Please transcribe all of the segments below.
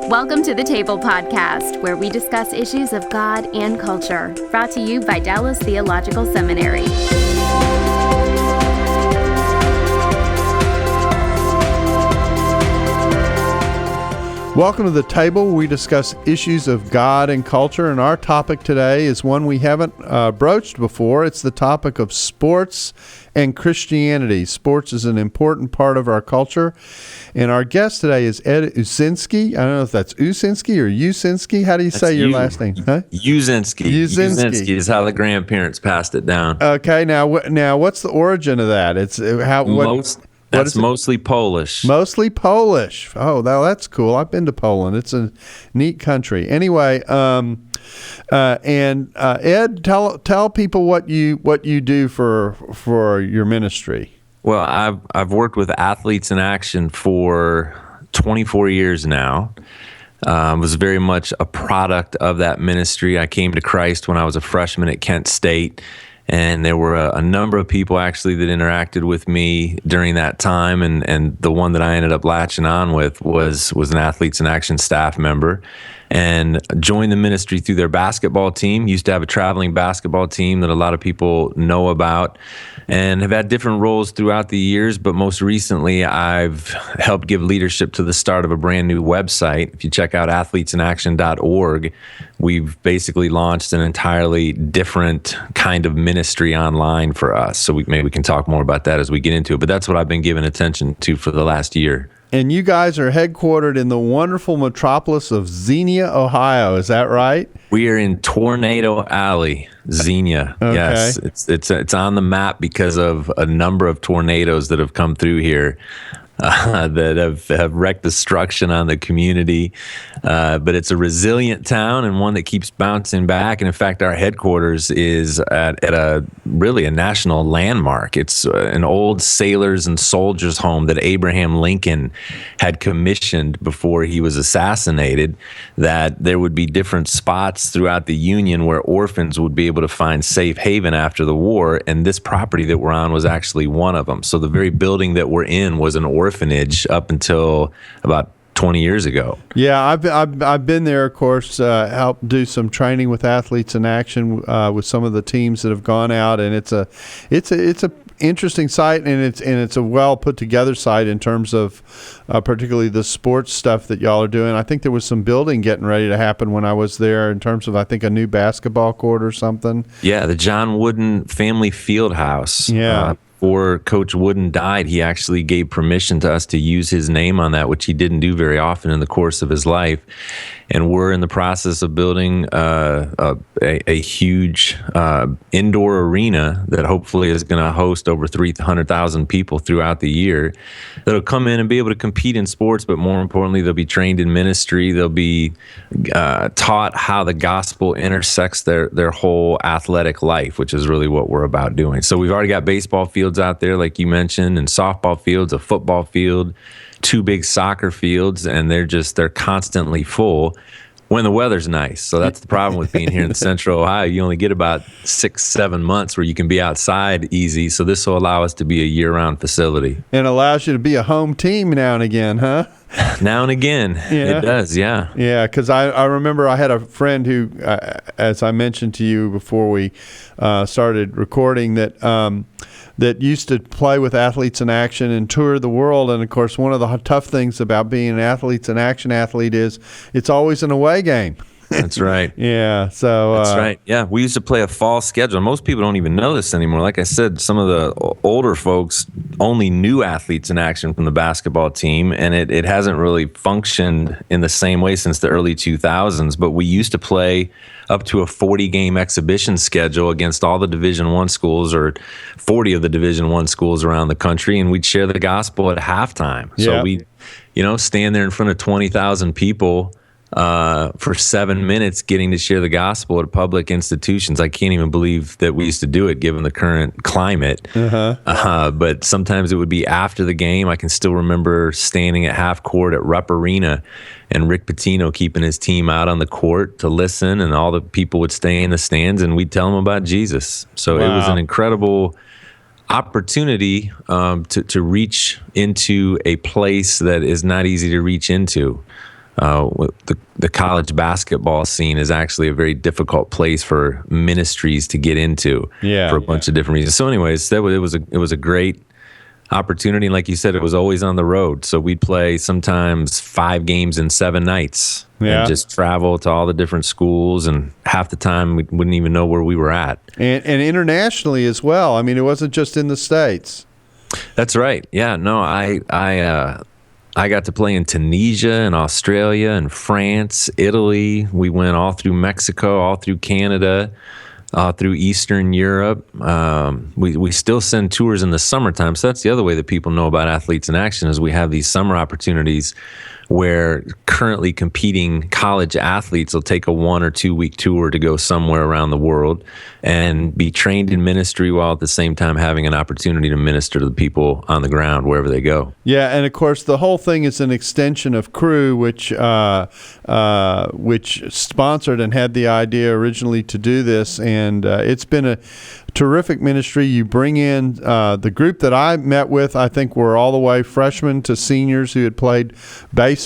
Welcome to the Table Podcast, where we discuss issues of God and culture, brought to you by Dallas Theological Seminary. Welcome to the Table. We discuss issues of God and culture, and our topic today is one we haven't broached before. It's the topic of sports and Christianity. Sports is an important part of our culture, and our guest today is Ed Uszynski. I don't know if that's Uszynski or Uszynski. How do you say your last name? Huh? Uszynski. Uszynski is how the grandparents passed it down. Okay, now what's the origin of that? It's That's mostly Polish. Mostly Polish. Oh, that's cool. I've been to Poland. It's a neat country. Anyway, Ed, tell people what you do for your ministry. Well, I've worked with Athletes in Action for 24 years now. Was very much a product of that ministry. I came to Christ when I was a freshman at Kent State. And there were a number of people actually that interacted with me during that time. And the one that I ended up latching on with was an Athletes in Action staff member, and joined the ministry through their basketball team. Used to have a traveling basketball team that a lot of people know about, and have had different roles throughout the years. But most recently, I've helped give leadership to the start of a brand new website. If you check out athletesinaction.org, we've basically launched an entirely different kind of ministry online for us. So maybe we can talk more about that as we get into it. But that's what I've been giving attention to for the last year. And you guys are headquartered in the wonderful metropolis of Xenia, Ohio. Is that right? We are in Tornado Alley, Xenia. Okay. Yes, it's on the map because of a number of tornadoes that have come through here. That have wreaked destruction on the community. But it's a resilient town and one that keeps bouncing back. And in fact, our headquarters is at a national landmark. It's an old sailors and soldiers home that Abraham Lincoln had commissioned before he was assassinated, that there would be different spots throughout the Union where orphans would be able to find safe haven after the war. And this property that we're on was actually one of them. So the very building that we're in was an orphanage up until about 20 years ago. Yeah, I've been there, of course, helped do some training with Athletes in Action with some of the teams that have gone out, and it's a interesting site, and it's a well put together site in terms of particularly the sports stuff that y'all are doing. I think there was some building getting ready to happen when I was there in terms of, I think, a new basketball court or something. Yeah, the John Wooden Family Field House. Yeah. Before Coach Wooden died, he actually gave permission to us to use his name on that, which he didn't do very often in the course of his life. And we're in the process of building a huge indoor arena that hopefully is going to host over 300,000 people throughout the year that'll come in and be able to compete in sports, but more importantly, they'll be trained in ministry. They'll be taught how the gospel intersects their whole athletic life, which is really what we're about doing. So we've already got baseball fields out there, like you mentioned, and softball fields, a football field, 2 big soccer fields, and they're constantly full when the weather's nice. So that's the problem with being here in Central Ohio. You only get about 6-7 months where you can be outside easy. So this will allow us to be a year-round facility. And allows you to be a home team now and again, huh? Now and again, yeah. It does, yeah. Yeah, because I remember I had a friend who, as I mentioned to you before we started recording, that used to play with Athletes in Action and tour the world. And, of course, one of the tough things about being an Athletes in Action athlete is it's always an away game. That's right. Yeah. So that's right. Yeah, we used to play a fall schedule. Most people don't even know this anymore. Like I said, some of the older folks only knew Athletes in Action from the basketball team, and it hasn't really functioned in the same way since the early 2000s. But we used to play up to a 40-game exhibition schedule against all the Division I schools, or 40 of the Division I schools around the country, and we'd share the gospel at halftime. Yeah. So we'd, stand there in front of 20,000 people for 7 minutes getting to share the gospel at public institutions. I can't even believe that we used to do it given the current climate. But sometimes it would be after the game. I can still remember standing at half court at Rupp Arena and Rick Pitino keeping his team out on the court to listen, and all the people would stay in the stands and we'd tell them about Jesus. So It was an incredible opportunity to reach into a place that is not easy to reach into. the college basketball scene is actually a very difficult place for ministries to get into for a bunch of different reasons. So anyways, it was a great opportunity. And like you said, it was always on the road. So we'd play sometimes 5 games in 7 nights and just travel to all the different schools. And half the time we wouldn't even know where we were at. And internationally as well. I mean, it wasn't just in the States. That's right. Yeah, no, I got to play in Tunisia and Australia and France, Italy. We went all through Mexico, all through Canada, through Eastern Europe. We still send tours in the summertime. So that's the other way that people know about Athletes in Action is we have these summer opportunities where currently competing college athletes will take a 1 or 2 week tour to go somewhere around the world and be trained in ministry while at the same time having an opportunity to minister to the people on the ground wherever they go. Yeah, and of course the whole thing is an extension of Cru, which sponsored and had the idea originally to do this, and it's been a terrific ministry. You bring in the group that I met with, I think were all the way freshmen to seniors who had played baseball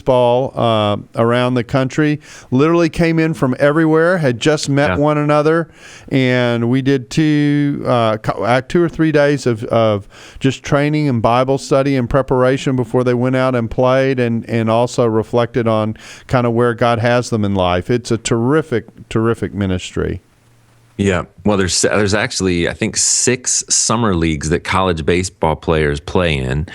around the country, literally came in from everywhere, had just met one another, and we did 2 or 3 days of just training and Bible study and preparation before they went out and played, and also reflected on kind of where God has them in life. It's a terrific ministry. Yeah, well, there's actually, I think, 6 summer leagues that college baseball players play in,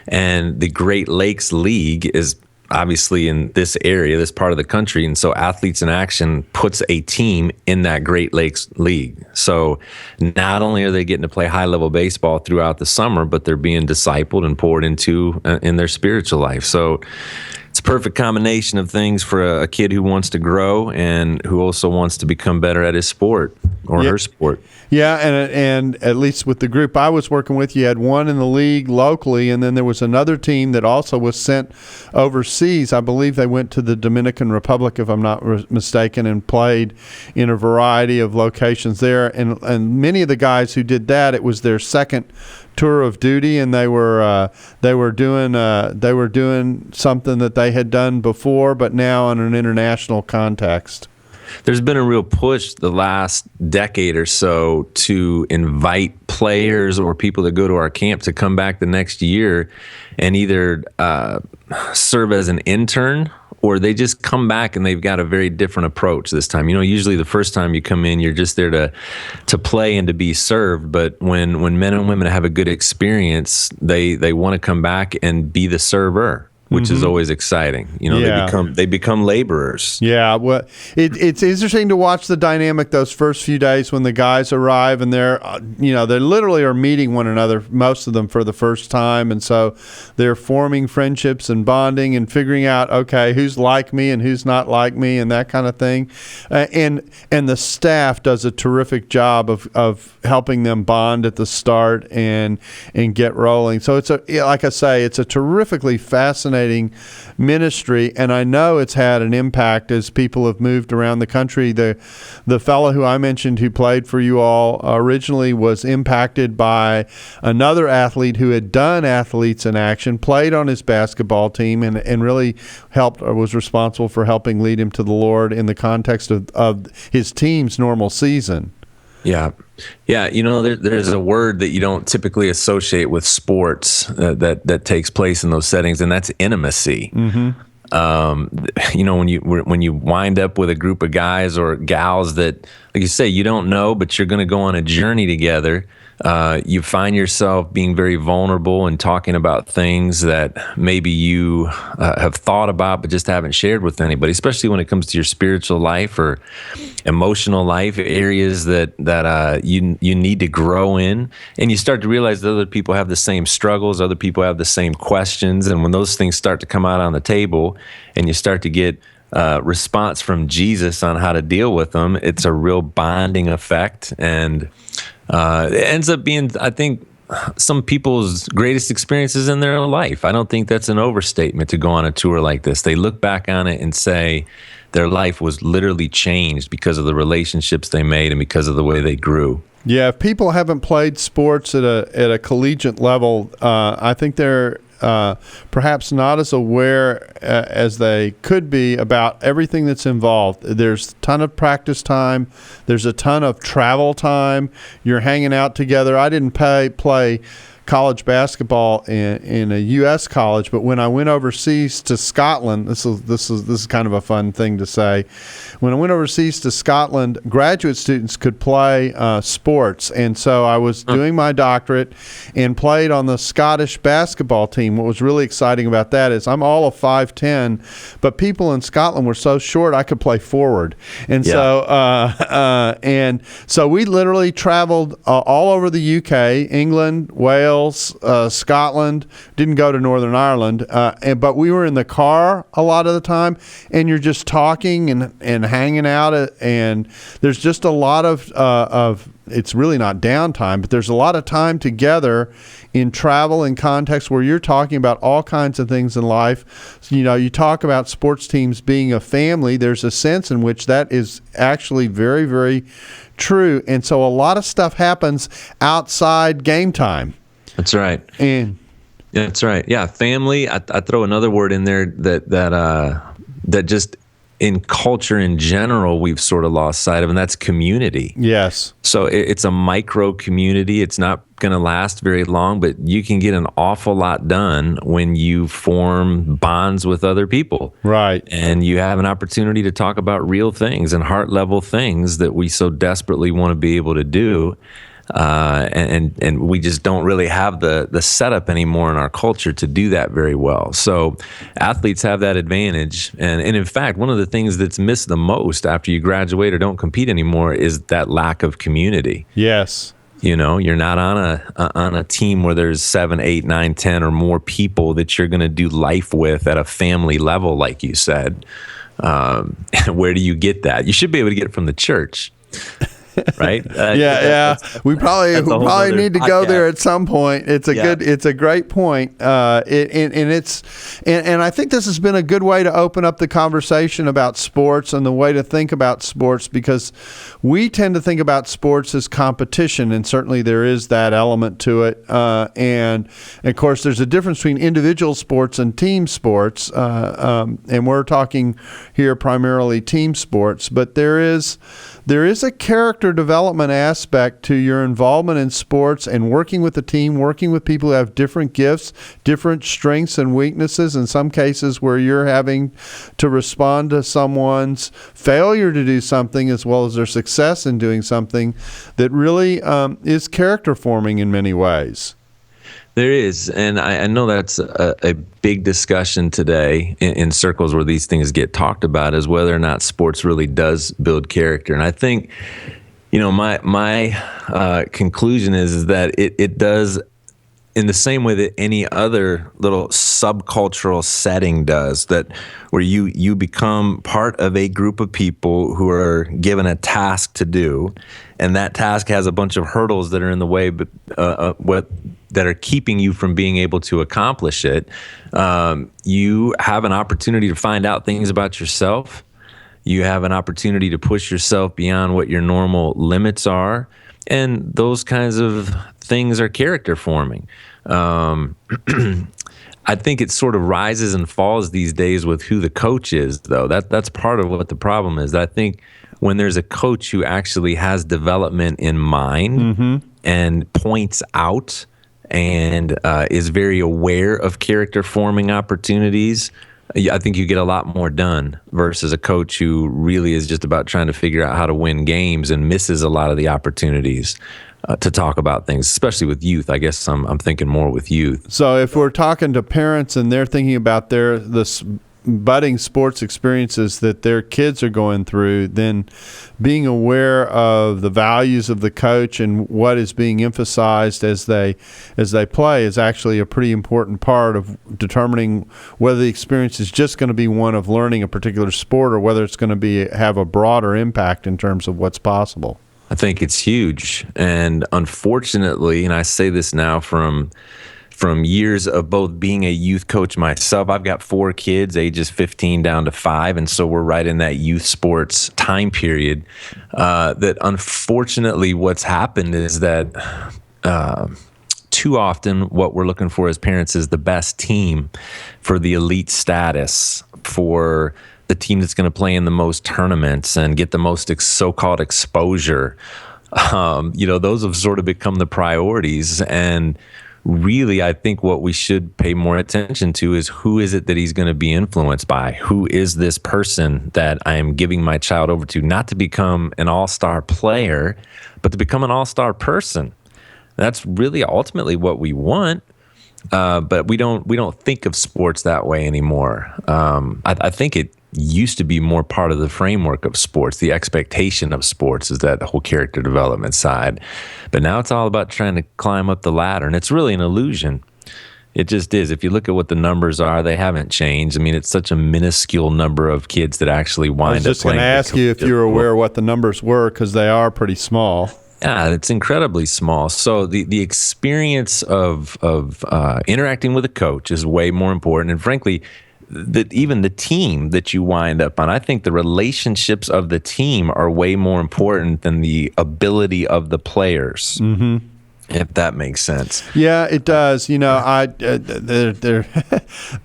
and the Great Lakes League is obviously in this area, this part of the country, and so Athletes in Action puts a team in that Great Lakes League. So not only are they getting to play high-level baseball throughout the summer, but they're being discipled and poured into in their spiritual life. So it's a perfect combination of things for a kid who wants to grow and who also wants to become better at his sport or her sport. Yeah, and at least with the group I was working with, you had one in the league locally, and then there was another team that also was sent overseas. I believe they went to the Dominican Republic, if I'm not mistaken, and played in a variety of locations there. And many of the guys who did that, it was their second tour of duty, and they were doing something that they had done before, but now in an international context. There's been a real push the last decade or so to invite players or people that go to our camp to come back the next year and either serve as an intern, or they just come back and they've got a very different approach this time. You know, usually the first time you come in, you're just there to play and to be served. But when men and women have a good experience, they want to come back and be the server, which is always exciting. You know, they become laborers. Yeah, well, it's interesting to watch the dynamic those first few days when the guys arrive and they literally are meeting one another, most of them for the first time, and so they're forming friendships and bonding and figuring out, okay, who's like me and who's not like me and that kind of thing. And the staff does a terrific job of helping them bond at the start and get rolling. So like I say, it's a terrifically fascinating ministry, and I know it's had an impact as people have moved around the country. The fellow who I mentioned who played for you all originally was impacted by another athlete who had done Athletes in Action, played on his basketball team, and really helped or was responsible for helping lead him to the Lord in the context of his team's normal season. Yeah. You know, there's a word that you don't typically associate with sports that takes place in those settings, and that's intimacy. You know, when you wind up with a group of guys or gals that, like you say, you don't know, but you're going to go on a journey together. You find yourself being very vulnerable and talking about things that maybe you have thought about but just haven't shared with anybody, especially when it comes to your spiritual life or emotional life, areas that you need to grow in. And you start to realize that other people have the same struggles, other people have the same questions. And when those things start to come out on the table and you start to get response from Jesus on how to deal with them, it's a real bonding effect. And it ends up being, I think, some people's greatest experiences in their life. I don't think that's an overstatement to go on a tour like this. They look back on it and say their life was literally changed because of the relationships they made and because of the way they grew. Yeah, if people haven't played sports at a collegiate level, I think they're perhaps not as aware as they could be about everything that's involved. There's a ton of practice time. There's a ton of travel time. You're hanging out together. I didn't play college basketball in a U.S. college, but when I went overseas to Scotland, this is kind of a fun thing to say. When I went overseas to Scotland, graduate students could play sports, and so I was doing my doctorate and played on the Scottish basketball team. What was really exciting about that is I'm all of 5'10", but people in Scotland were so short I could play forward, and so we literally traveled all over the U.K., England, Wales, Scotland. Didn't go to Northern Ireland, but we were in the car a lot of the time, and you're just talking and hanging out, and there's just a lot of it's really not downtime, but there's a lot of time together in travel and context where you're talking about all kinds of things in life. So, you talk about sports teams being a family. There's a sense in which that is actually very, very true, and so a lot of stuff happens outside game time. That's right. And that's right. Yeah, family. I throw another word in there that just in culture in general we've sort of lost sight of, and that's community. Yes. So it's a micro community. It's not going to last very long, but you can get an awful lot done when you form bonds with other people. Right. And you have an opportunity to talk about real things and heart level things that we so desperately want to be able to do. And we just don't really have the setup anymore in our culture to do that very well. So athletes have that advantage. And in fact, one of the things that's missed the most after you graduate or don't compete anymore is that lack of community. Yes. You're not on a team where there's 7, 8, 9, 10 or more people that you're going to do life with at a family level, like you said. Where do you get that? You should be able to get it from the church. Right? We probably need to go there at some point. It's a great point. And I think this has been a good way to open up the conversation about sports and the way to think about sports, because we tend to think about sports as competition, and certainly there is that element to it. And of course, there's a difference between individual sports and team sports. And we're talking here primarily team sports, but there is a character development aspect to your involvement in sports and working with the team, working with people who have different gifts, different strengths and weaknesses, in some cases where you're having to respond to someone's failure to do something as well as their success in doing something, that really is character forming in many ways. There is, and I know that's a big discussion today in circles where these things get talked about, is whether or not sports really does build character. And I think, my conclusion is that it does, in the same way that any other little subcultural setting does, that where you become part of a group of people who are given a task to do, and that task has a bunch of hurdles that are in the way, but that are keeping you from being able to accomplish it. You have an opportunity to find out things about yourself. You have an opportunity to push yourself beyond what your normal limits are, and those kinds of things are character forming. I think it sort of rises and falls these days with who the coach is, though. That's part of what the problem is. I think when there's a coach who actually has development in mind and points out and is very aware of character forming opportunities, I think you get a lot more done versus a coach who really is just about trying to figure out how to win games and misses a lot of the opportunities to talk about things, especially with youth. I guess I'm thinking more with youth. So if we're talking to parents and they're thinking about the budding sports experiences that their kids are going through, then being aware of the values of the coach and what is being emphasized as they play is actually a pretty important part of determining whether the experience is just going to be one of learning a particular sport or whether it's going to have a broader impact in terms of what's possible. I think it's huge. And unfortunately, and I say this now from years of both being a youth coach myself, I've got 4 kids, ages 15 down to 5, and so we're right in that youth sports time period. That unfortunately what's happened is that too often what we're looking for as parents is the best team for the elite status, for the team that's going to play in the most tournaments and get the most so-called exposure. Those have sort of become the priorities. And really, I think what we should pay more attention to is who is it that he's going to be influenced by? Who is this person that I am giving my child over to, not to become an all-star player, but to become an all-star person? That's really ultimately what we want. But we don't think of sports that way anymore. I think it used to be more part of the framework of sports. The expectation of sports is that whole character development side. But now it's all about trying to climb up the ladder, and it's really an illusion. It just is. If you look at what the numbers are, they haven't changed. I mean, it's such a minuscule number of kids that actually wind up playing. I was just going to ask you if you were aware what the numbers were, because they are pretty small. Yeah, it's incredibly small. So the experience of interacting with a coach is way more important. And frankly, even the team that you wind up on, I think the relationships of the team are way more important than the ability of the players. Mm-hmm. If that makes sense. Yeah, it does. There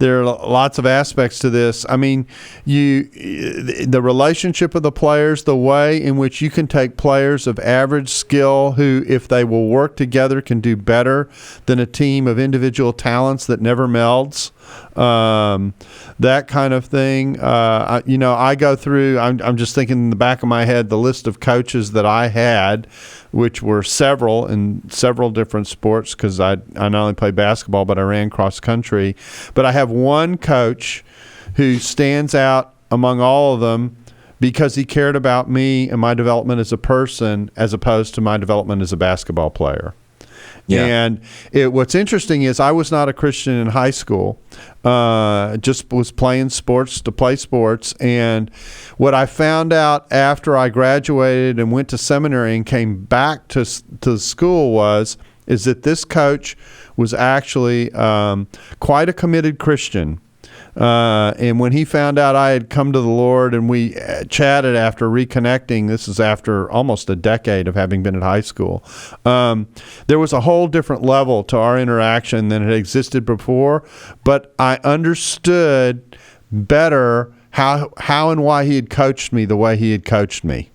are lots of aspects to this. I mean, the relationship of the players, the way in which you can take players of average skill who, if they will work together, can do better than a team of individual talents that never melds. That kind of thing. I go through, I'm just thinking in the back of my head, the list of coaches that I had, which were several in several different sports, because I not only played basketball, but I ran cross country. But I have one coach who stands out among all of them because he cared about me and my development as a person as opposed to my development as a basketball player. Yeah. And what's interesting is I was not a Christian in high school, just was playing sports to play sports. And what I found out after I graduated and went to seminary and came back to school is that this coach was actually quite a committed Christian. And when he found out I had come to the Lord and we chatted after reconnecting, this is after almost a decade of having been at high school, there was a whole different level to our interaction than had existed before. But I understood better how and why he had coached me the way he had coached me.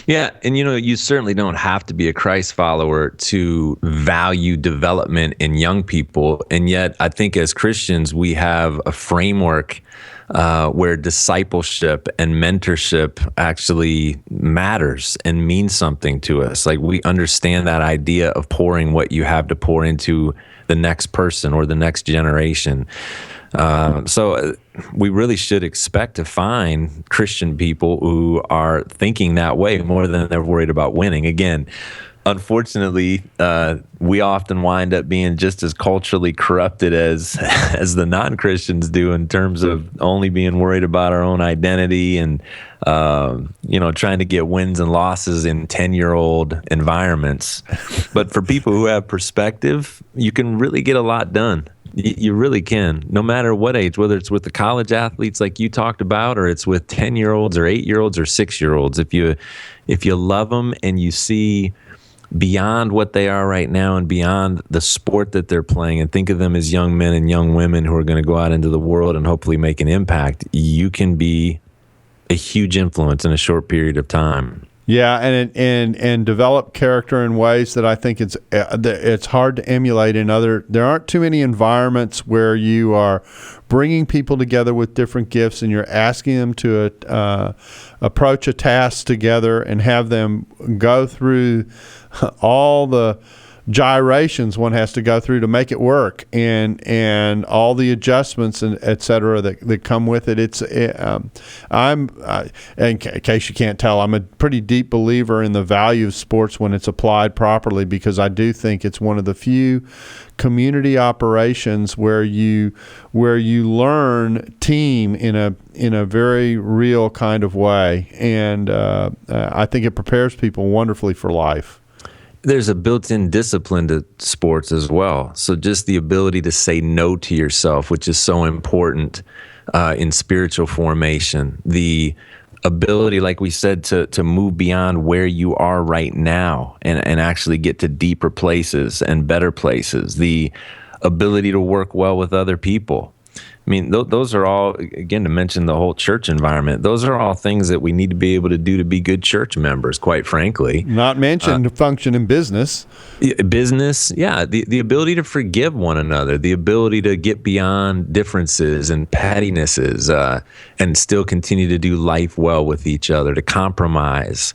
Yeah, and you certainly don't have to be a Christ follower to value development in young people, and yet I think as Christians we have a framework where discipleship and mentorship actually matters and means something to us. Like, we understand that idea of pouring what you have to pour into the next person or the next generation. So we really should expect to find Christian people who are thinking that way more than they're worried about winning. Again, unfortunately, we often wind up being just as culturally corrupted as the non-Christians do, in terms of only being worried about our own identity and trying to get wins and losses in 10-year-old environments. But for people who have perspective, you can really get a lot done. You really can, no matter what age, whether it's with the college athletes like you talked about, or it's with 10-year-olds or 8-year-olds or 6-year-olds. If you love them and you see beyond what they are right now and beyond the sport that they're playing, and think of them as young men and young women who are going to go out into the world and hopefully make an impact, you can be a huge influence in a short period of time. Yeah, and develop character in ways that I think it's hard to emulate in other. There aren't too many environments where you are bringing people together with different gifts and you're asking them to approach a task together and have them go through all the gyrations one has to go through to make it work, and all the adjustments and et cetera that come with it. In case you can't tell, I'm a pretty deep believer in the value of sports when it's applied properly, because I do think it's one of the few community operations where you learn team in a very real kind of way, and I think it prepares people wonderfully for life. There's a built-in discipline to sports as well. So just the ability to say no to yourself, which is so important in spiritual formation. The ability, like we said, to move beyond where you are right now and actually get to deeper places and better places, the ability to work well with other people. I mean, those are all, again, to mention the whole church environment, those are all things that we need to be able to do to be good church members, quite frankly. Not mentioned to function in business. Business, yeah. The ability to forgive one another, the ability to get beyond differences and pettinesses, and still continue to do life well with each other, to compromise.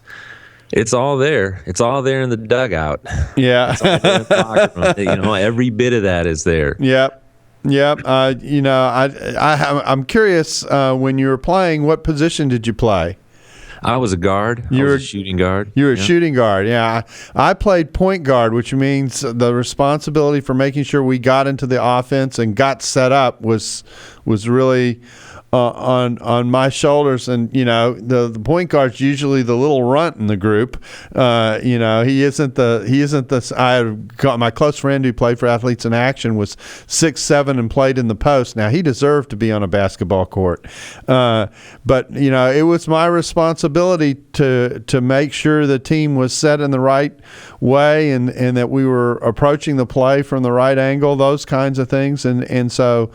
It's all there. It's all there in the dugout. Yeah. It's all there in the locker room. Every bit of that is there. Yep. Yep. I'm curious, when you were playing, what position did you play? I was a guard. I was a shooting guard. You were a shooting guard, yeah. I played point guard, which means the responsibility for making sure we got into the offense and got set up was really on my shoulders. And the point guard's usually the little runt in the group. He isn't the. I got my close friend who played for Athletes in Action was 6'7" and played in the post. Now he deserved to be on a basketball court, but it was my responsibility to make sure the team was set in the right way and that we were approaching the play from the right angle, those kinds of things, and so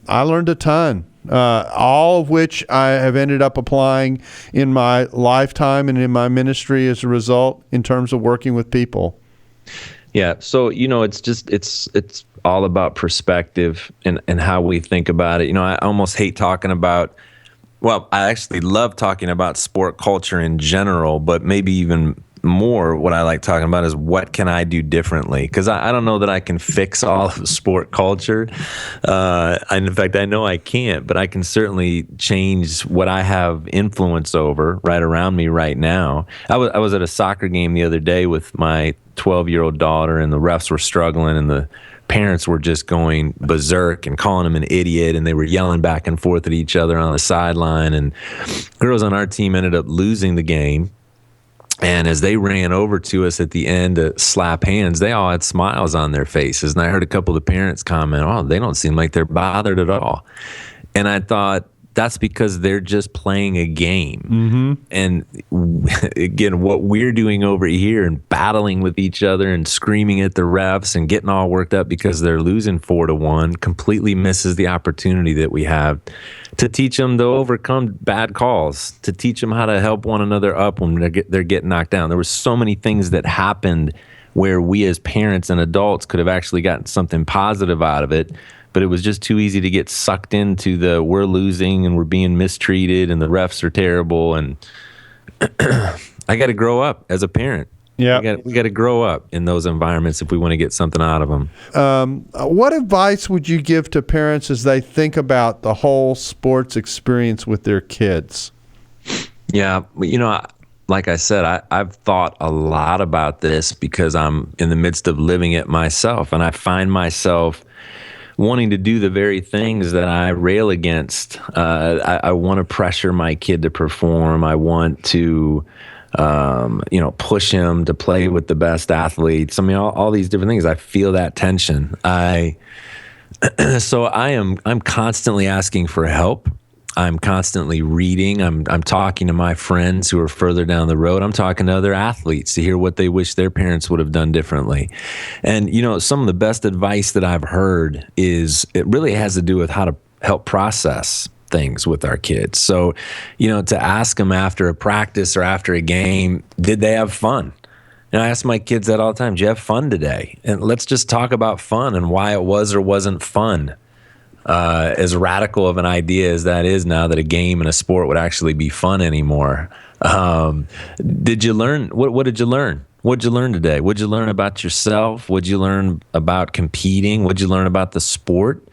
I learned a ton. All of which I have ended up applying in my lifetime and in my ministry as a result in terms of working with people. Yeah. So, it's all about perspective and how we think about it. I almost hate talking about, well, I actually love talking about sport culture in general, but maybe even more what I like talking about is what can I do differently? Because I don't know that I can fix all of sport culture. And in fact, I know I can't, but I can certainly change what I have influence over right around me right now. I was at a soccer game the other day with my 12-year-old daughter, and the refs were struggling, and the parents were just going berserk and calling him an idiot, and they were yelling back and forth at each other on the sideline, and girls on our team ended up losing the game. And as they ran over to us at the end to slap hands, they all had smiles on their faces. And I heard a couple of the parents comment, "Oh, they don't seem like they're bothered at all." And I thought, that's because they're just playing a game. Mm-hmm. And again, what we're doing over here and battling with each other and screaming at the refs and getting all worked up because they're losing 4-1 completely misses the opportunity that we have to teach them to overcome bad calls, to teach them how to help one another up when they're getting knocked down. There were so many things that happened where we as parents and adults could have actually gotten something positive out of it, but it was just too easy to get sucked into the we're losing and we're being mistreated and the refs are terrible. And I got to grow up as a parent. Yeah, we got to grow up in those environments if we want to get something out of them. What advice would you give to parents as they think about the whole sports experience with their kids? Yeah, like I said, I've thought a lot about this because I'm in the midst of living it myself, and I find myself wanting to do the very things that I rail against. I want to pressure my kid to perform. I want to push him to play with the best athletes. I mean, all these different things. I feel that tension. I'm constantly asking for help. I'm constantly reading. I'm talking to my friends who are further down the road. I'm talking to other athletes to hear what they wish their parents would have done differently. And, some of the best advice that I've heard is it really has to do with how to help process things with our kids. So, to ask them after a practice or after a game, did they have fun? And I ask my kids that all the time. Did you have fun today? And let's just talk about fun and why it was or wasn't fun. As radical of an idea as that is now, that a game and a sport would actually be fun anymore. Did you learn? What did you learn? What'd you learn today? What'd you learn about yourself? What'd you learn about competing? What'd you learn about the sport?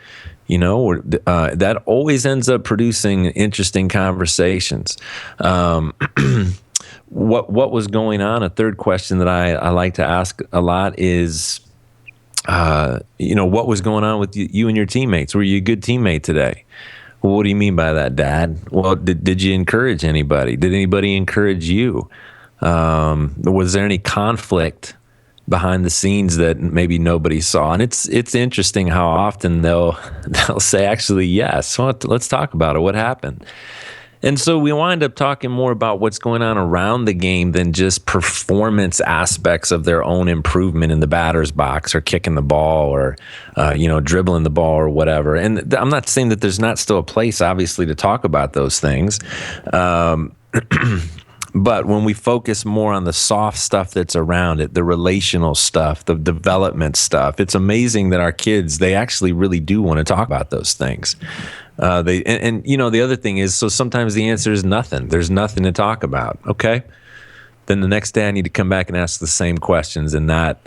That always ends up producing interesting conversations. What was going on? A third question that I like to ask a lot is, what was going on with you and your teammates? Were you a good teammate today? Well, what do you mean by that, Dad? Well, did you encourage anybody? Did anybody encourage you? Was there any conflict behind the scenes that maybe nobody saw? And it's interesting how often they'll say, actually, yes. Well, let's talk about it. What happened? And so we wind up talking more about what's going on around the game than just performance aspects of their own improvement in the batter's box or kicking the ball or, dribbling the ball or whatever. And I'm not saying that there's not still a place, obviously, to talk about those things. But when we focus more on the soft stuff that's around it, the relational stuff, the development stuff, it's amazing that our kids, they actually really do want to talk about those things. The other thing is, so sometimes the answer is nothing. There's nothing to talk about. Okay. Then the next day I need to come back and ask the same questions and not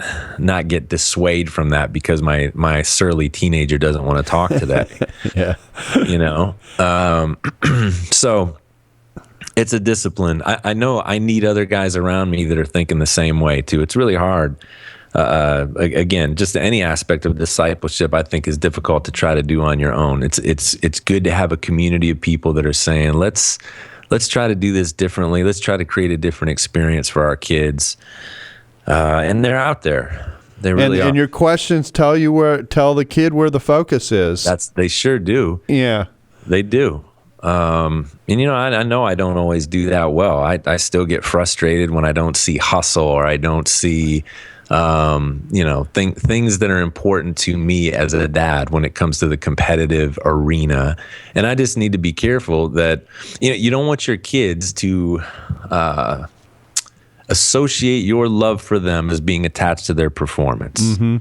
get dissuaded from that because my surly teenager doesn't want to talk today. Yeah. So it's a discipline. I know I need other guys around me that are thinking the same way too. It's really hard. Again, just any aspect of discipleship, I think, is difficult to try to do on your own. It's good to have a community of people that are saying, let's try to do this differently. Let's try to create a different experience for our kids. And they're out there. They really are. And your questions tell the kid where the focus is. They sure do. Yeah, they do. I know I don't always do that well. I still get frustrated when I don't see hustle or I don't see things that are important to me as a dad when it comes to the competitive arena. And I just need to be careful that, you don't want your kids to associate your love for them as being attached to their performance. Mm-hmm.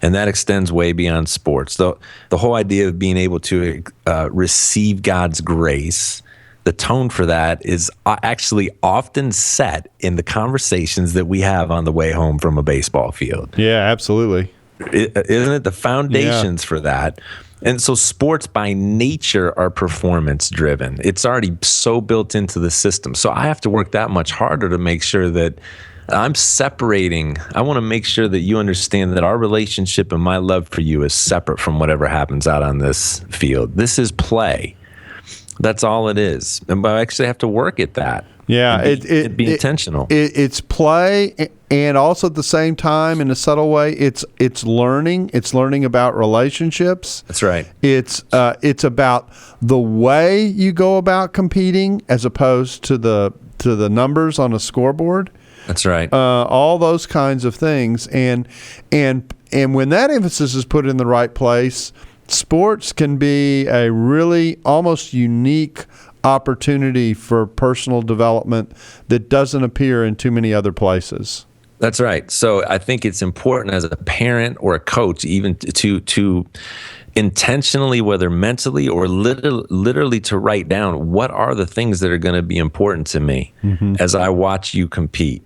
And that extends way beyond sports. The whole idea of being able to receive God's grace, the tone for that is actually often set in the conversations that we have on the way home from a baseball field. Yeah, absolutely. Isn't it the foundations for that? And so sports by nature are performance driven. It's already so built into the system. So I have to work that much harder to make sure that I'm separating. I want to make sure that you understand that our relationship and my love for you is separate from whatever happens out on this field. This is play. That's all it is. And I actually have to work at that. Yeah, it'd be intentional. It's play, and also at the same time, in a subtle way, it's learning. It's learning about relationships. That's right. It's about the way you go about competing as opposed to the numbers on a scoreboard. That's right. All those kinds of things, and when that emphasis is put in the right place, sports can be a really almost unique opportunity for personal development that doesn't appear in too many other places. That's right. So I think it's important as a parent or a coach even to intentionally, whether mentally or literally to write down what are the things that are going to be important to me as I watch you compete.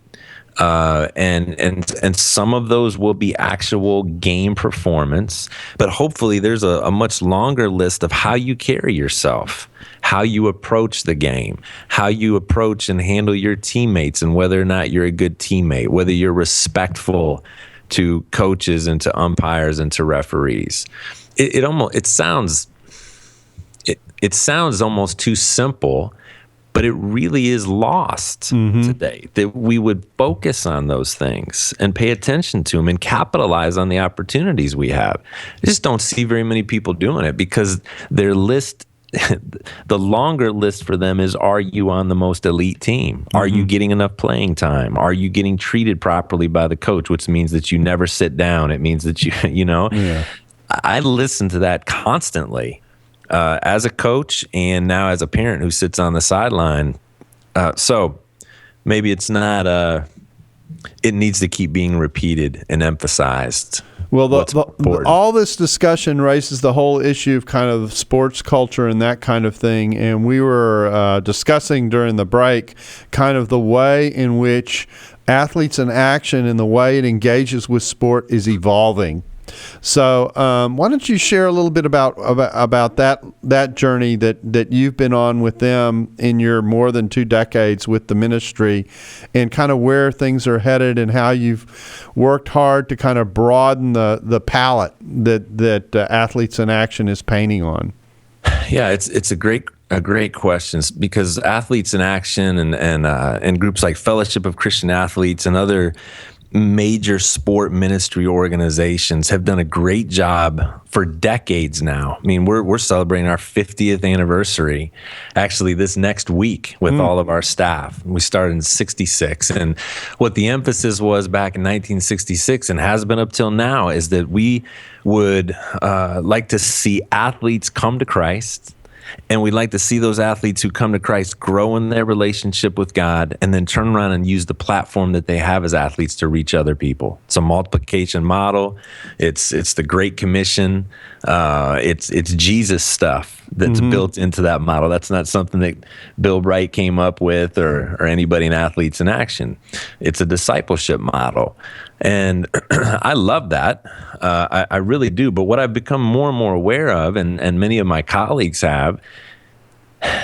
And some of those will be actual game performance, but hopefully there's a much longer list of how you carry yourself, how you approach the game, how you approach and handle your teammates, and whether or not you're a good teammate, whether you're respectful to coaches and to umpires and to referees. It sounds almost too simple, but it really is lost today, that we would focus on those things and pay attention to them and capitalize on the opportunities we have. I just don't see very many people doing it because their list, the longer list for them is, are you on the most elite team? Are you getting enough playing time? Are you getting treated properly by the coach, which means that you never sit down. It means that I listen to that constantly. As a coach and now as a parent who sits on the sideline. So maybe it's not, it needs to keep being repeated and emphasized. Well, all this discussion raises the whole issue of kind of sports culture and that kind of thing. And we were discussing during the break kind of the way in which Athletes in Action and the way it engages with sport is evolving. So why don't you share a little bit about that journey that you've been on with them in your more than 2 decades with the ministry, and kind of where things are headed and how you've worked hard to kind of broaden the palette that Athletes in Action is painting on. Yeah, it's a great question, because Athletes in Action and groups like Fellowship of Christian Athletes and other major sport ministry organizations have done a great job for decades now. I mean, we're celebrating our 50th anniversary actually this next week with all of our staff. We started in 66, and what the emphasis was back in 1966 and has been up till now is that we would like to see athletes come to Christ. And we'd like to see those athletes who come to Christ grow in their relationship with God and then turn around and use the platform that they have as athletes to reach other people. It's a multiplication model. It's the Great Commission. It's Jesus stuff that's built into that model. That's not something that Bill Bright came up with or anybody in Athletes in Action. It's a discipleship model. And I love that. I really do. But what I've become more and more aware of, and many of my colleagues have,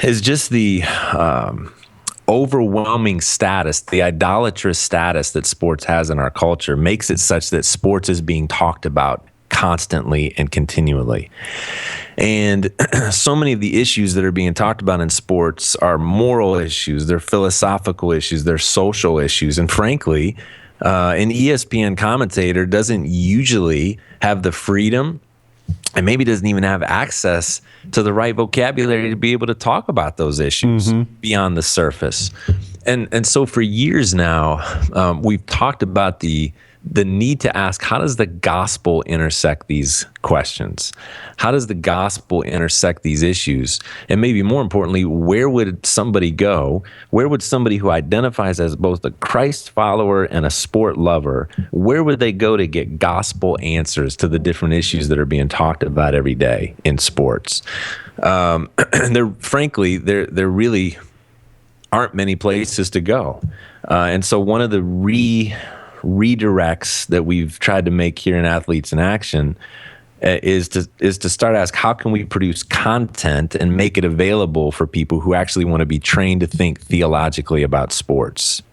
is just the overwhelming status, the idolatrous status that sports has in our culture makes it such that sports is being talked about constantly and continually. And so many of the issues that are being talked about in sports are moral issues, they're philosophical issues, they're social issues, and frankly, an ESPN commentator doesn't usually have the freedom and maybe doesn't even have access to the right vocabulary to be able to talk about those issues beyond the surface. And so for years now, we've talked about the need to ask, how does the gospel intersect these questions? How does the gospel intersect these issues? And maybe more importantly, where would somebody go? Where would somebody who identifies as both a Christ follower and a sport lover, where would they go to get gospel answers to the different issues that are being talked about every day in sports? And there really aren't many places to go. And so one of the redirects that we've tried to make here in Athletes in Action is to start to ask, how can we produce content and make it available for people who actually want to be trained to think theologically about sports?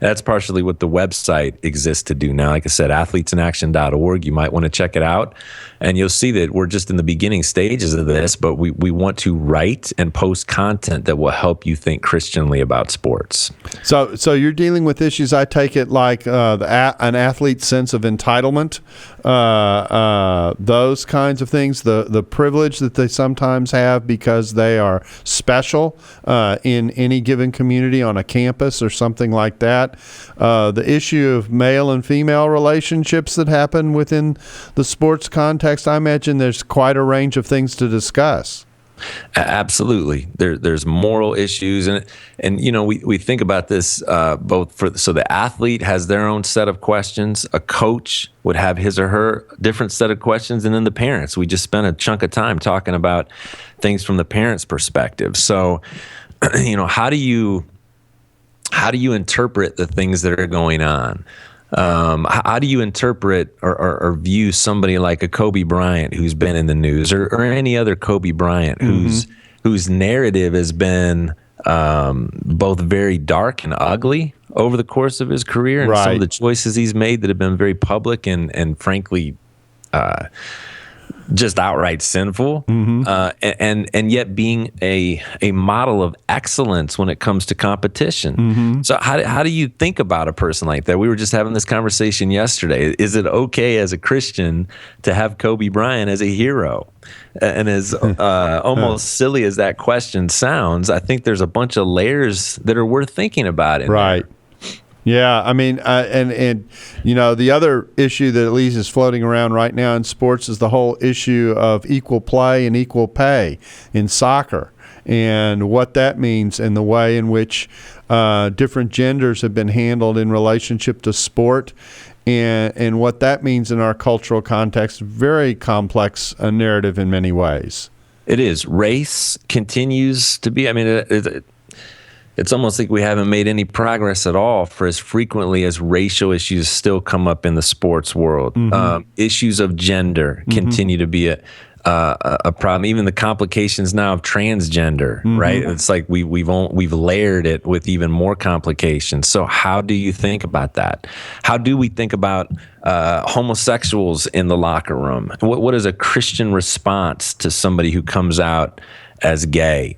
That's partially what the website exists to do now. Like I said, athletesinaction.org. You might want to check it out. And you'll see that we're just in the beginning stages of this, but we want to write and post content that will help you think Christianly about sports. So you're dealing with issues, I take it, like an athlete's sense of entitlement, those kinds of things, the privilege that they sometimes have because they are special in any given community on a campus or something like that. The issue of male and female relationships that happen within the sports context. I imagine there's quite a range of things to discuss. Absolutely. There's moral issues, and you know, we think about this so the athlete has their own set of questions, a coach would have his or her different set of questions, and then the parents. We just spent a chunk of time talking about things from the parents' perspective. So, you know, how do you interpret the things that are going on? How do you interpret or view somebody like a Kobe Bryant who's been in the news, or any other Kobe Bryant whose narrative has been both very dark and ugly over the course of his career, and some of the choices he's made that have been very public and frankly just outright sinful, and yet being a model of excellence when it comes to competition. So how do you think about a person like that? We were just having this conversation yesterday. Is it okay as a Christian to have Kobe Bryant as a hero? And as almost silly as that question sounds, I think there's a bunch of layers that are worth thinking about in there. Yeah, I mean, and you know, the other issue that at least is floating around right now in sports is the whole issue of equal play and equal pay in soccer, and what that means, and the way in which different genders have been handled in relationship to sport, and what that means in our cultural context. Very complex narrative in many ways. It is. Race continues to be, I mean, it's almost like we haven't made any progress at all for as frequently as racial issues still come up in the sports world. Issues of gender continue to be a problem. Even the complications now of transgender, right? It's like we've layered it with even more complications. So how do you think about that? How do we think about homosexuals in the locker room? What is a Christian response to somebody who comes out as gay?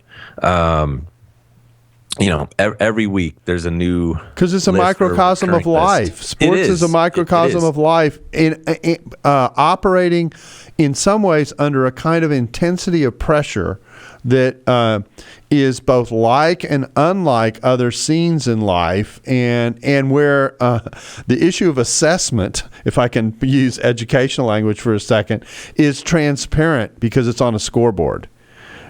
every week there's a new, because it's a microcosm of life. Sports is a microcosm of life, in operating in some ways under a kind of intensity of pressure that is both like and unlike other scenes in life, and where the issue of assessment, if I can use educational language for a second, is transparent because it's on a scoreboard.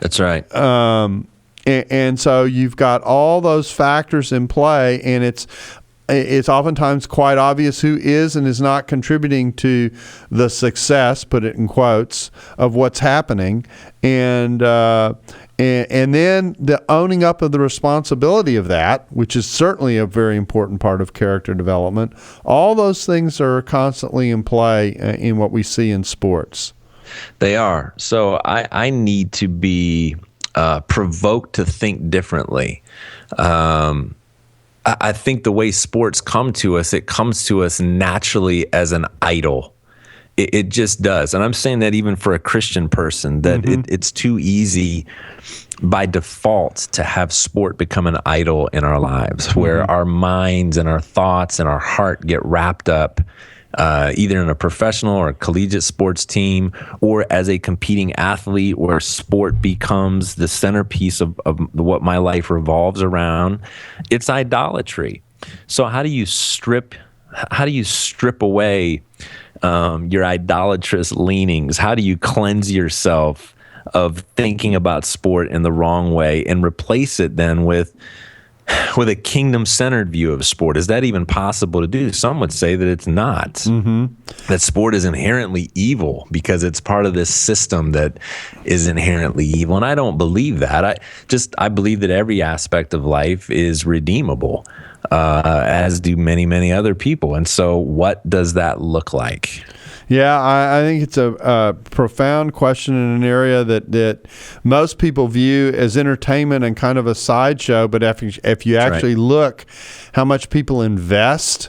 That's right. And so you've got all those factors in play, and it's oftentimes quite obvious who is and is not contributing to the success, put it in quotes, of what's happening, and then the owning up of the responsibility of that, which is certainly a very important part of character development. All those things are constantly in play in what we see in sports. They are. So I need to be provoked to think differently. I think the way sports come to us, it comes to us naturally as an idol. It just does. And I'm saying that even for a Christian person, that it's too easy by default to have sport become an idol in our lives, where our minds and our thoughts and our heart get wrapped up either in a professional or a collegiate sports team, or as a competing athlete, where sport becomes the centerpiece of what my life revolves around. It's idolatry. So how do you strip away your idolatrous leanings? How do you cleanse yourself of thinking about sport in the wrong way and replace it then with a kingdom-centered view of sport? Is that even possible to do? Some would say that it's not. That sport is inherently evil because it's part of this system that is inherently evil. And I don't believe that. I believe that every aspect of life is redeemable, as do many, many other people. And so what does that look like? Yeah, I think it's a profound question in an area that most people view as entertainment and kind of a sideshow. But if you actually look how much people invest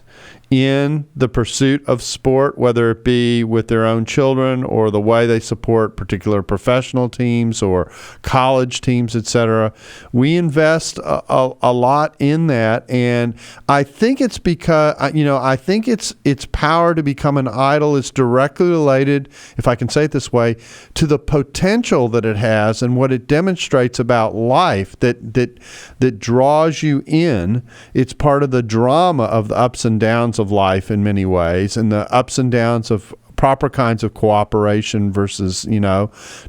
in the pursuit of sport, whether it be with their own children or the way they support particular professional teams or college teams, etc. We invest a lot in that, and I think it's because I think its power to become an idol is directly related, if I can say it this way, to the potential that it has and what it demonstrates about life that draws you in. It's part of the drama of the ups and downs of life in many ways, and the ups and downs of proper kinds of cooperation versus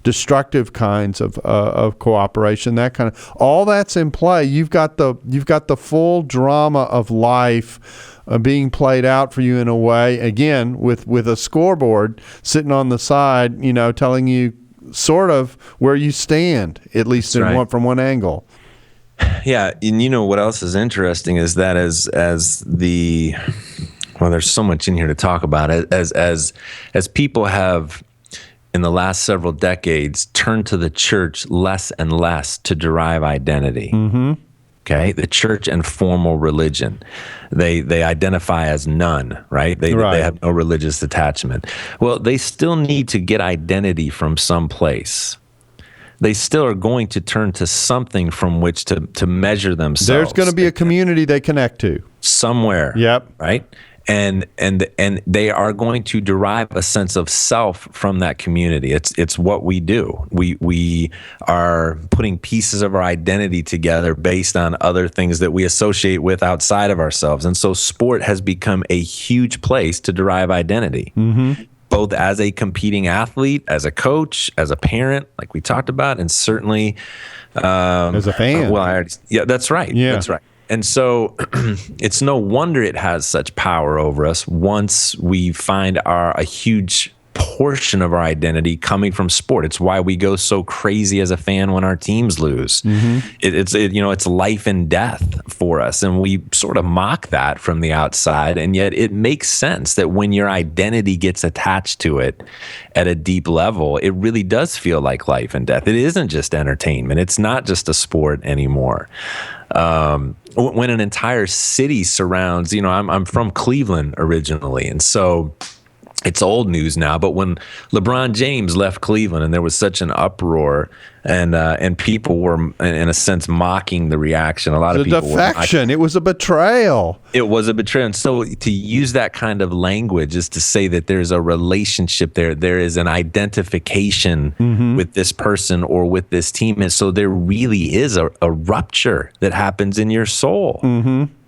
destructive kinds of cooperation. That kind of all that's in play. You've got the full drama of life being played out for you in a way, again with a scoreboard sitting on the side, telling you sort of where you stand, at least from one angle. Yeah, and what else is interesting is that there's so much in here to talk about. As people have, in the last several decades, turned to the church less and less to derive identity. Okay, the church and formal religion, they identify as none, right? They have no religious attachment. Well, they still need to get identity from someplace. They still are going to turn to something from which to measure themselves. There's going to be a community they connect to somewhere. Yep. Right. And they are going to derive a sense of self from that community. It's what we do. We are putting pieces of our identity together based on other things that we associate with outside of ourselves. And so sport has become a huge place to derive identity. Both as a competing athlete, as a coach, as a parent, like we talked about, and certainly as a fan. That's right. Yeah. That's right. And so it's no wonder it has such power over us once we find a huge portion of our identity coming from sport. It's why we go so crazy as a fan when our teams lose. It's life and death for us, and we sort of mock that from the outside, and yet it makes sense that when your identity gets attached to it at a deep level, it really does feel like life and death. It isn't just entertainment. It's not just a sport anymore. When an entire city surrounds, I'm from Cleveland originally, and so it's old news now, but when LeBron James left Cleveland and there was such an uproar and people were in a sense mocking the reaction. A lot of people defection. It was a betrayal. It was a betrayal. And so to use that kind of language is to say that there's a relationship there. There is an identification with this person or with this team. And so there really is a rupture that happens in your soul.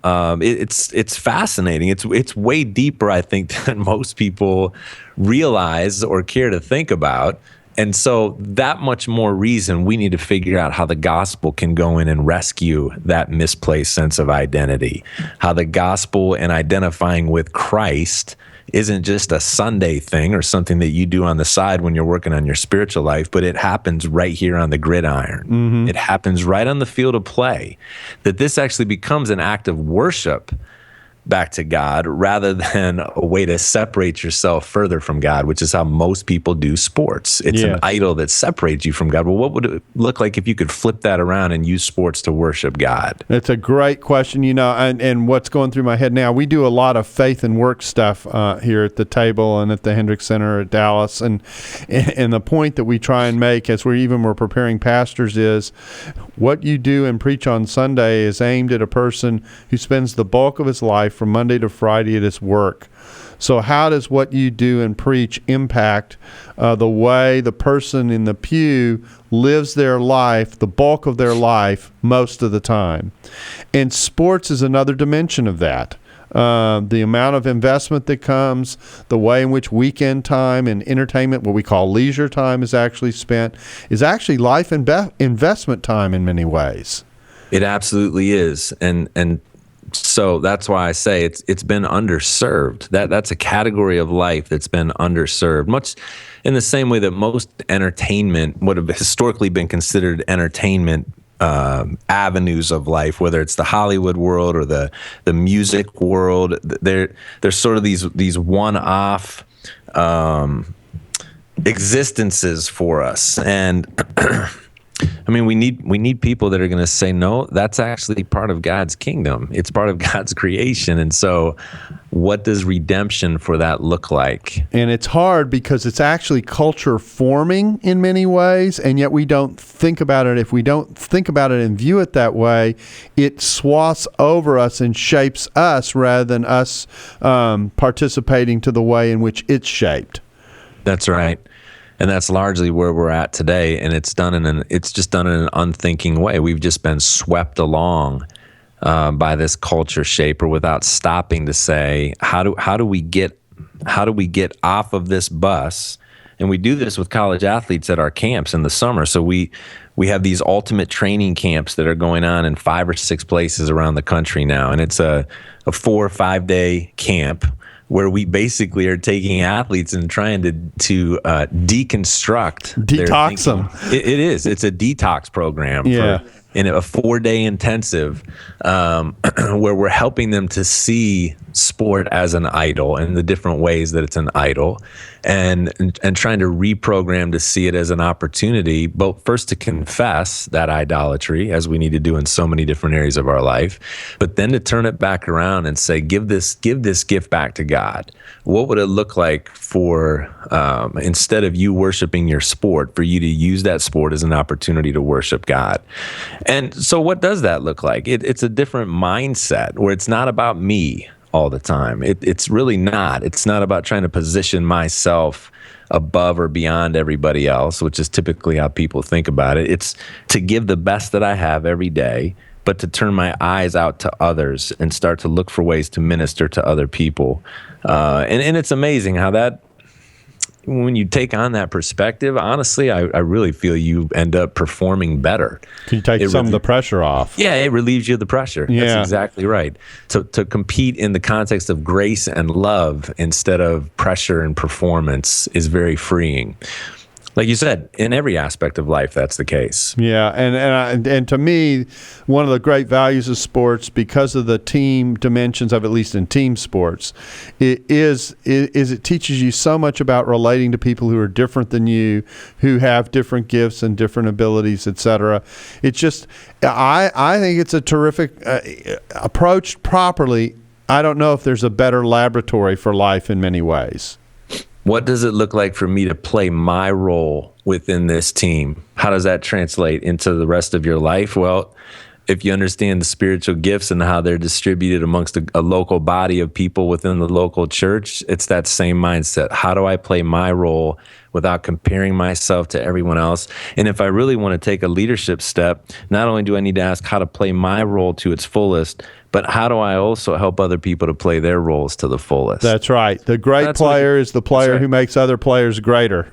It's fascinating. It's way deeper, I think, than most people realize or care to think about. And so that much more reason we need to figure out how the gospel can go in and rescue that misplaced sense of identity. How the gospel and identifying with Christ isn't just a Sunday thing or something that you do on the side when you're working on your spiritual life, but it happens right here on the gridiron. It happens right on the field of play. That this actually becomes an act of worship back to God rather than a way to separate yourself further from God, which is how most people do sports. It's an idol that separates you from God. Well, what would it look like if you could flip that around and use sports to worship God? It's a great question, and what's going through my head now, we do a lot of faith and work stuff here at the table and at the Hendricks Center at Dallas. And the point that we try and make as we're preparing pastors is what you do and preach on Sunday is aimed at a person who spends the bulk of his life from Monday to Friday at his work. So how does what you do and preach impact the way the person in the pew lives their life, the bulk of their life, most of the time? And sports is another dimension of that. The amount of investment that comes, the way in which weekend time and entertainment, what we call leisure time, is actually spent, is actually life investment time in many ways. It absolutely is. And so that's why I say it's been underserved. That's a category of life that's been underserved, much in the same way that most entertainment would have historically been considered entertainment avenues of life, whether it's the Hollywood world or the music world. There's sort of these one-off existences for us. And I mean, we need people that are going to say, no, that's actually part of God's kingdom. It's part of God's creation. And so what does redemption for that look like? And it's hard because it's actually culture forming in many ways, and yet we don't think about it. If we don't think about it and view it that way, it swaths over us and shapes us rather than us participating to the way in which it's shaped. That's right. And that's largely where we're at today, and it's just done in an unthinking way. We've just been swept along by this culture shaper without stopping to say, how do we get off of this bus? And we do this with college athletes at our camps in the summer. So we have these ultimate training camps that are going on in 5 or 6 places around the country now, and it's a 4 or 5 day camp where we basically are taking athletes and trying to deconstruct, detox them. It is. It's a detox program. In a 4-day intensive where we're helping them to see sport as an idol and the different ways that it's an idol, and trying to reprogram to see it as an opportunity, but first to confess that idolatry, as we need to do in so many different areas of our life, but then to turn it back around and say, give this gift back to God. What would it look like for, instead of you worshiping your sport, for you to use that sport as an opportunity to worship God? And so what does that look like? It's a different mindset where it's not about me all the time. It's really not. It's not about trying to position myself above or beyond everybody else, which is typically how people think about it. It's to give the best that I have every day, but to turn my eyes out to others and start to look for ways to minister to other people. And it's amazing how that, when you take on that perspective, honestly, I really feel you end up performing better. Can you take some of the pressure off? Yeah, it relieves you of the pressure. Yeah. That's exactly right. To compete in the context of grace and love instead of pressure and performance is very freeing. Like you said, in every aspect of life, that's the case. Yeah, and to me, one of the great values of sports, because of the team dimensions of, at least in team sports, it teaches you so much about relating to people who are different than you, who have different gifts and different abilities, etc. It's just, I think it's a terrific approached properly. I don't know if there's a better laboratory for life in many ways. What does it look like for me to play my role within this team? How does that translate into the rest of your life? Well, if you understand the spiritual gifts and how they're distributed amongst a local body of people within the local church, it's that same mindset. How do I play my role without comparing myself to everyone else? And if I really want to take a leadership step, not only do I need to ask how to play my role to its fullest, but how do I also help other people to play their roles to the fullest? That's right. The great player is the player who makes other players greater.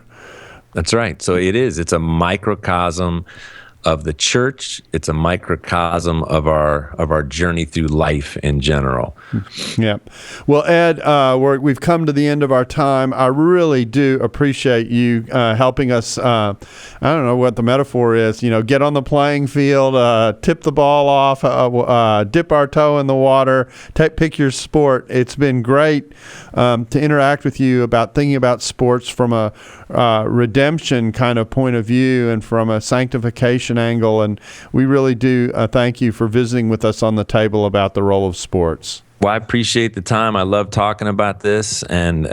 That's right. So it's a microcosm of the church. It's a microcosm of our journey through life in general. Yeah. Well, Ed, we've come to the end of our time. I really do appreciate you helping us. I don't know what the metaphor is. Get on the playing field, tip the ball off, dip our toe in the water, pick your sport. It's been great to interact with you about thinking about sports from a redemption kind of point of view and from a sanctification angle, and we really do thank you for visiting with us on the table about the role of sports. Well, I appreciate the time. I love talking about this, and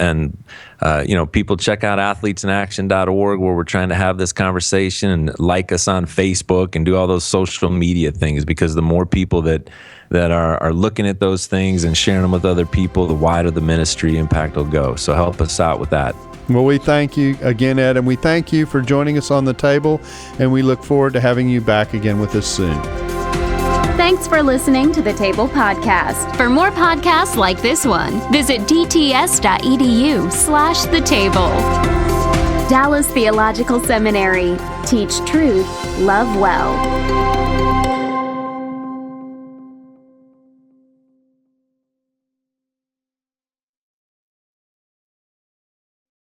people check out athletesinaction.org, where we're trying to have this conversation, and like us on Facebook and do all those social media things, because the more people that are looking at those things and sharing them with other people, the wider the ministry impact will go. So help us out with that. Well, we thank you again, Ed, and we thank you for joining us on the table, and we look forward to having you back again with us soon. Thanks for listening to the Table Podcast. For more podcasts like this one, visit dts.edu/the table. Dallas Theological Seminary. Teach truth, love well.